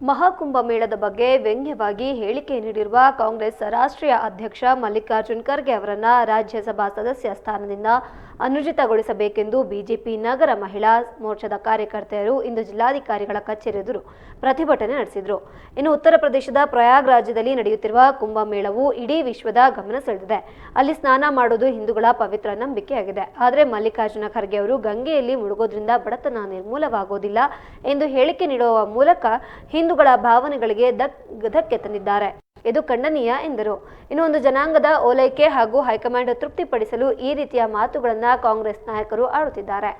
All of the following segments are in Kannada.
ಮಹಾಕುಂಭ ಮೇಳದ ಬಗ್ಗೆ ವ್ಯಂಗ್ಯವಾಗಿ ಹೇಳಿಕೆ ನೀಡಿರುವ ಕಾಂಗ್ರೆಸ್ ರಾಷ್ಟ್ರೀಯ ಅಧ್ಯಕ್ಷ ಮಲ್ಲಿಕಾರ್ಜುನ್ ಖರ್ಗೆ ಅವರನ್ನು ರಾಜ್ಯಸಭಾ ಸದಸ್ಯ ಸ್ಥಾನದಿಂದ ಅನುಚಿತಗೊಳಿಸಬೇಕೆಂದು ಬಿಜೆಪಿ ನಗರ ಮಹಿಳಾ ಮೋರ್ಚಾದ ಕಾರ್ಯಕರ್ತೆಯರು ಇಂದು ಜಿಲ್ಲಾಧಿಕಾರಿಗಳ ಕಚೇರಿ ಎದುರು ಪ್ರತಿಭಟನೆ ನಡೆಸಿದರು. ಇನ್ನು ಉತ್ತರ ಪ್ರದೇಶದ ಪ್ರಯಾಗ್ರಾಜ್ಯದಲ್ಲಿ ನಡೆಯುತ್ತಿರುವ ಕುಂಭಮೇಳವು ಇಡೀ ವಿಶ್ವದ ಗಮನ ಸೆಳೆದಿದೆ. ಅಲ್ಲಿ ಸ್ನಾನ ಮಾಡುವುದು ಹಿಂದೂಗಳ ಪವಿತ್ರ ನಂಬಿಕೆಯಾಗಿದೆ. ಆದರೆ ಮಲ್ಲಿಕಾರ್ಜುನ ಖರ್ಗೆ ಅವರು ಗಂಗೆಯಲ್ಲಿ ಮುಳುಗೋದ್ರಿಂದ ಬಡತನ ನಿರ್ಮೂಲವಾಗುವುದಿಲ್ಲ ಎಂದು ಹೇಳಿಕೆ ನೀಡುವ ಮೂಲಕ ಹಿಂದೂಗಳ ಭಾವನೆಗಳಿಗೆ ಧಕ್ಕೆ ತಂದಿದ್ದಾರೆ. ಇದು ಖಂಡನೀಯ ಎಂದರು. ಇನ್ನು ಒಂದು ಜನಾಂಗದ ಓಲೈಕೆ ಹಾಗೂ ಹೈಕಮಾಂಡ್ ತೃಪ್ತಿಪಡಿಸಲು ಈ ರೀತಿಯ ಮಾತುಗಳನ್ನು ಕಾಂಗ್ರೆಸ್ ನಾಯಕರು ಆಡುತ್ತಿದ್ದಾರೆ.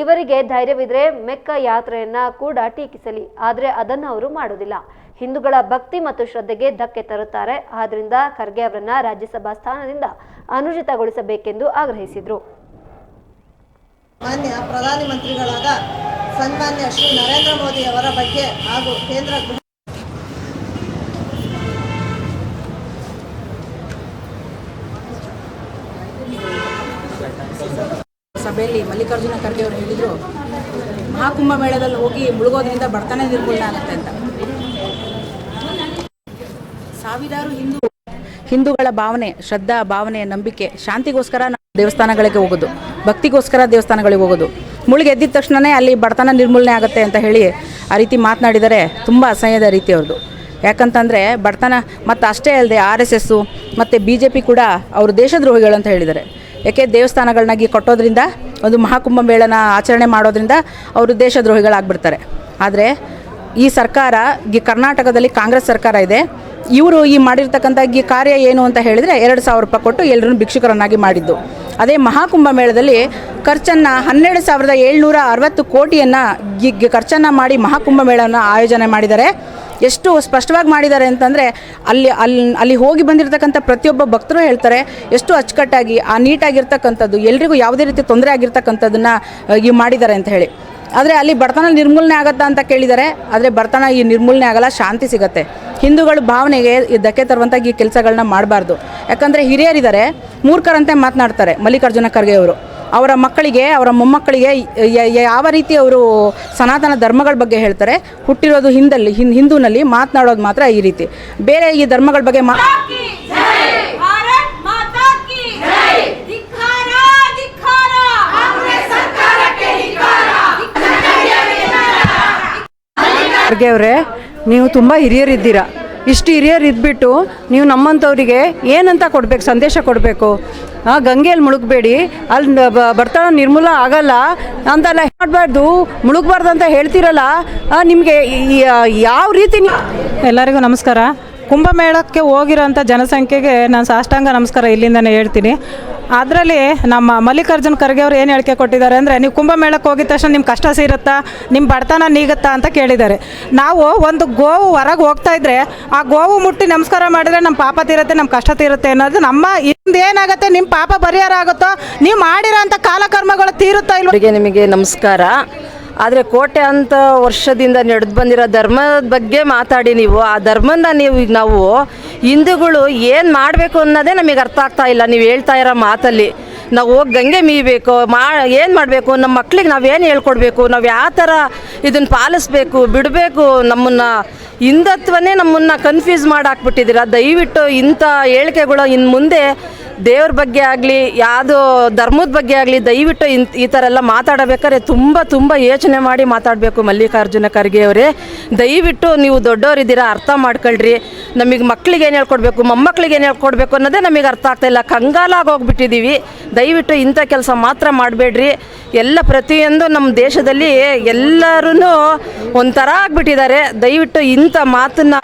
ಇವರಿಗೆ ಧೈರ್ಯವಿದ್ರೆ ಮೆಕ್ಕ ಯಾತ್ರೆಯನ್ನ ಕೂಡ ಟೀಕಿಸಲಿ, ಆದರೆ ಅದನ್ನು ಅವರು ಮಾಡುವುದಿಲ್ಲ. ಹಿಂದೂಗಳ ಭಕ್ತಿ ಮತ್ತು ಶ್ರದ್ಧೆಗೆ ಧಕ್ಕೆ ತರುತ್ತಾರೆ. ಆದ್ದರಿಂದ ಖರ್ಗೆ ಅವರನ್ನ ರಾಜ್ಯಸಭಾ ಸ್ಥಾನದಿಂದ ಅನುಚಿತಗೊಳಿಸಬೇಕೆಂದು ಆಗ್ರಹಿಸಿದರು. ಮಾನ್ಯ ಪ್ರಧಾನಮಂತ್ರಿಗಳಾದ ಸನ್ಮಾನ್ಯ ಶ್ರೀ ನರೇಂದ್ರ ಮೋದಿ ಅವರ ಬಗ್ಗೆ ಹಾಗೂ ಕೇಂದ್ರ ಸಭೆಯಲ್ಲಿ ಮಲ್ಲಿಕಾರ್ಜುನ ಖರ್ಗೆ ಅವರು ಹೇಳಿದರು, ಮಹಾಕುಂಭ ಮೇಳದಲ್ಲಿ ಹೋಗಿ ಮುಳುಗೋದ್ರಿಂದ ಬಡತನ ನಿರ್ಮೂಲನೆ ಆಗುತ್ತೆ ಅಂತ. ಸಾವಿರಾರು ಹಿಂದೂಗಳ ಭಾವನೆ, ಶ್ರದ್ಧಾ ಭಾವನೆ, ನಂಬಿಕೆ, ಶಾಂತಿಗೋಸ್ಕರ ನಾವು ದೇವಸ್ಥಾನಗಳಿಗೆ ಹೋಗೋದು, ಭಕ್ತಿಗೋಸ್ಕರ ದೇವಸ್ಥಾನಗಳಿಗೆ ಹೋಗೋದು. ಮುಳುಗೆ ಎದ್ದಿದ ತಕ್ಷಣವೇ ಅಲ್ಲಿ ಬಡತನ ನಿರ್ಮೂಲನೆ ಆಗುತ್ತೆ ಅಂತ ಹೇಳಿ ಆ ರೀತಿ ಮಾತನಾಡಿದರೆ ತುಂಬ ಅಸಹ್ಯದ ರೀತಿ ಅವ್ರದ್ದು. ಯಾಕಂತಂದರೆ ಬಡತನ ಮತ್ತು ಅಷ್ಟೇ ಅಲ್ಲದೆ RSS ಮತ್ತು BJP ಕೂಡ ಅವರು ದೇಶದ್ರೋಹಿಗಳು ಅಂತ ಹೇಳಿದ್ದಾರೆ. ಯಾಕೆ ದೇವಸ್ಥಾನಗಳನ್ನಾಗಿ ಕಟ್ಟೋದ್ರಿಂದ, ಒಂದು ಮಹಾಕುಂಭ ಮೇಳನ ಆಚರಣೆ ಮಾಡೋದ್ರಿಂದ ಅವರು ದೇಶದ್ರೋಹಿಗಳಾಗ್ಬಿಡ್ತಾರೆ. ಆದರೆ ಈ ಸರ್ಕಾರ, ಕರ್ನಾಟಕದಲ್ಲಿ ಕಾಂಗ್ರೆಸ್ ಸರ್ಕಾರ ಇದೆ. ಇವರು ಈ ಮಾಡಿರ್ತಕ್ಕಂಥ ಈ ಕಾರ್ಯ ಏನು ಅಂತ ಹೇಳಿದರೆ 2,000 ರೂಪಾಯಿ ಕೊಟ್ಟು ಎಲ್ಲರನ್ನು ಭಿಕ್ಷುಕರನ್ನಾಗಿ ಮಾಡಿದ್ದು. ಅದೇ ಮಹಾಕುಂಭ ಮೇಳದಲ್ಲಿ ಖರ್ಚನ್ನು 12,760 ಕೋಟಿಯನ್ನು ಖರ್ಚನ್ನು ಮಾಡಿ ಮಹಾಕುಂಭ ಮೇಳನ ಆಯೋಜನೆ ಮಾಡಿದ್ದಾರೆ. ಎಷ್ಟು ಸ್ಪಷ್ಟವಾಗಿ ಮಾಡಿದ್ದಾರೆ ಅಂತಂದರೆ ಅಲ್ಲಿ ಹೋಗಿ ಬಂದಿರತಕ್ಕಂಥ ಪ್ರತಿಯೊಬ್ಬ ಭಕ್ತರು ಹೇಳ್ತಾರೆ ಎಷ್ಟು ಅಚ್ಚುಕಟ್ಟಾಗಿ ನೀಟಾಗಿರ್ತಕ್ಕಂಥದ್ದು, ಎಲ್ರಿಗೂ ಯಾವುದೇ ರೀತಿ ತೊಂದರೆ ಆಗಿರ್ತಕ್ಕಂಥದ್ದನ್ನು ಮಾಡಿದ್ದಾರೆ ಅಂತ ಹೇಳಿ. ಆದರೆ ಅಲ್ಲಿ ಬಡತನ ನಿರ್ಮೂಲನೆ ಆಗುತ್ತಾ ಅಂತ ಕೇಳಿದ್ದಾರೆ. ಆದರೆ ಬಡತನ ಈ ನಿರ್ಮೂಲನೆ ಆಗಲ್ಲ, ಶಾಂತಿ ಸಿಗುತ್ತೆ. ಹಿಂದೂಗಳ ಭಾವನೆಗೆ ಧಕ್ಕೆ ತರುವಂಥ ಈ ಕೆಲಸಗಳನ್ನ ಮಾಡಬಾರ್ದು. ಯಾಕಂದರೆ ಹಿರಿಯರಿದ್ದಾರೆ, ಮೂರ್ಖರಂತೆ ಮಾತನಾಡ್ತಾರೆ ಮಲ್ಲಿಕಾರ್ಜುನ ಖರ್ಗೆ ಅವರು. ಅವರ ಮಕ್ಕಳಿಗೆ, ಅವರ ಮೊಮ್ಮಕ್ಕಳಿಗೆ ಯಾವ ರೀತಿ ಅವರು ಸನಾತನ ಧರ್ಮಗಳ ಬಗ್ಗೆ ಹೇಳ್ತಾರೆ, ಹುಟ್ಟಿರೋದು ಹಿಂದೂನಲ್ಲಿ ಮಾತನಾಡೋದು ಮಾತ್ರ ಈ ರೀತಿ. ಬೇರೆ ಈ ಧರ್ಮಗಳ ಬಗ್ಗೆ ಖರ್ಗೆ ಅವರೇ, ನೀವು ತುಂಬ ಹಿರಿಯರಿದ್ದೀರಾ. ಇಷ್ಟು ಹಿರಿಯರು ಇದ್ಬಿಟ್ಟು ನೀವು ನಮ್ಮಂಥವರಿಗೆ ಏನಂತ ಕೊಡಬೇಕು, ಸಂದೇಶ ಕೊಡಬೇಕು? ಗಂಗೆಯಲ್ಲಿ ಮುಳುಗಬೇಡಿ, ಅಲ್ಲಿ ಬಡತನ ನಿರ್ಮೂಲ ಆಗಲ್ಲ ಅಂತೆಲ್ಲ ಮಾಡಬಾರ್ದು, ಮುಳುಗಬಾರ್ದು ಅಂತ ಹೇಳ್ತಿರಲ್ಲ, ನಿಮಗೆ ಯಾವ ರೀತಿ? ಎಲ್ಲರಿಗೂ ನಮಸ್ಕಾರ. ಕುಂಭಮೇಳಕ್ಕೆ ಹೋಗಿರೋಂಥ ಜನಸಂಖ್ಯೆಗೆ ನಾನು ಸಾಷ್ಟಾಂಗ ನಮಸ್ಕಾರ ಇಲ್ಲಿಂದನೇ ಹೇಳ್ತೀನಿ. ಅದರಲ್ಲಿ ನಮ್ಮ ಮಲ್ಲಿಕಾರ್ಜುನ ಖರ್ಗೆ ಅವರು ಏನು ಹೇಳಿಕೆ ಕೊಟ್ಟಿದ್ದಾರೆ ಅಂದರೆ, ನೀವು ಕುಂಭಮೇಳಕ್ಕೆ ಹೋಗಿದ ತಕ್ಷಣ ನಿಮ್ಮ ಕಷ್ಟ ಸೇರುತ್ತಾ, ನಿಮ್ಮ ಬಡತನ ನೀಗುತ್ತಾ ಅಂತ ಕೇಳಿದ್ದಾರೆ. ನಾವು ಒಂದು ಗೋವು ಹೊರಗೆ ಹೋಗ್ತಾ ಇದ್ರೆ ಆ ಗೋವು ಮುಟ್ಟಿ ನಮಸ್ಕಾರ ಮಾಡಿದರೆ ನಮ್ಮ ಪಾಪ ತೀರುತ್ತೆ, ನಮ್ಮ ಕಷ್ಟ ತೀರುತ್ತೆ ಅನ್ನೋದು ನಮ್ಮ ಏನಾಗುತ್ತೆ, ನಿಮ್ಮ ಪಾಪ ಪರಿಹಾರ ಆಗುತ್ತೋ, ನೀವು ಮಾಡಿರೋ ಅಂಥ ಕಾಲಕರ್ಮಗಳು ತೀರುತ್ತಾ ಇಲ್ವ? ನಿಮಗೆ ನಮಸ್ಕಾರ. ಆದರೆ ಕೋಟೆ ಅಂತ ವರ್ಷದಿಂದ ನಡೆದು ಬಂದಿರೋ ಧರ್ಮದ ಬಗ್ಗೆ ಮಾತಾಡಿ ನೀವು ಆ ಧರ್ಮನ ನಾವು ಹಿಂದೂಗಳು ಏನು ಮಾಡಬೇಕು ಅನ್ನೋದೇ ನಮಗೆ ಅರ್ಥ ಆಗ್ತಾ ಇಲ್ಲ. ನೀವು ಹೇಳ್ತಾ ಇರೋ ಮಾತಲ್ಲಿ ನಾವು ಹೋಗಿ ಗಂಗೆ ಮೀಬೇಕು, ಏನು ಮಾಡಬೇಕು, ನಮ್ಮ ಮಕ್ಳಿಗೆ ನಾವೇನು ಹೇಳ್ಕೊಡ್ಬೇಕು, ನಾವು ಯಾವ ಥರ ಇದನ್ನು ಪಾಲಿಸ್ಬೇಕು, ಬಿಡಬೇಕು, ನಮ್ಮನ್ನು ಹಿಂದುತ್ವನೇ ನಮ್ಮನ್ನು ಕನ್ಫ್ಯೂಸ್ ಮಾಡಾಕ್ಬಿಟ್ಟಿದ್ದೀರ. ದಯವಿಟ್ಟು ಇಂಥ ಹೇಳಿಕೆಗಳು ಇನ್ನು ಮುಂದೆ ದೇವ್ರ ಬಗ್ಗೆ ಆಗಲಿ, ಯಾವುದೋ ಧರ್ಮದ ಬಗ್ಗೆ ಆಗಲಿ, ದಯವಿಟ್ಟು ಈ ಥರ ಎಲ್ಲ ಮಾತಾಡಬೇಕಾದ್ರೆ ತುಂಬ ಯೋಚನೆ ಮಾಡಿ ಮಾತಾಡಬೇಕು. ಮಲ್ಲಿಕಾರ್ಜುನ ಖರ್ಗೆ ಅವರೇ, ದಯವಿಟ್ಟು ನೀವು ದೊಡ್ಡವರಿದ್ದೀರಾ, ಅರ್ಥ ಮಾಡ್ಕೊಳ್ರಿ. ನಮಗೆ ಮಕ್ಕಳಿಗೆ ಏನು ಹೇಳ್ಕೊಡ್ಬೇಕು, ಮೊಮ್ಮಕ್ಕಳಿಗೆ ಏನು ಹೇಳ್ಕೊಡ್ಬೇಕು ಅನ್ನೋದೇ ನಮಗೆ ಅರ್ಥ ಆಗ್ತಾಯಿಲ್ಲ. ಕಂಗಾಲಾಗಿ ಹೋಗ್ಬಿಟ್ಟಿದ್ದೀವಿ. ದಯವಿಟ್ಟು ಇಂಥ ಕೆಲಸ ಮಾತ್ರ ಮಾಡಬೇಡ್ರಿ. ಎಲ್ಲ ಪ್ರತಿಯೊಂದು ನಮ್ಮ ದೇಶದಲ್ಲಿ ಎಲ್ಲರೂ ಒಂಥರ ಆಗಿಬಿಟ್ಟಿದ್ದಾರೆ. ದಯವಿಟ್ಟು ಇಂಥ ಮಾತನ್ನು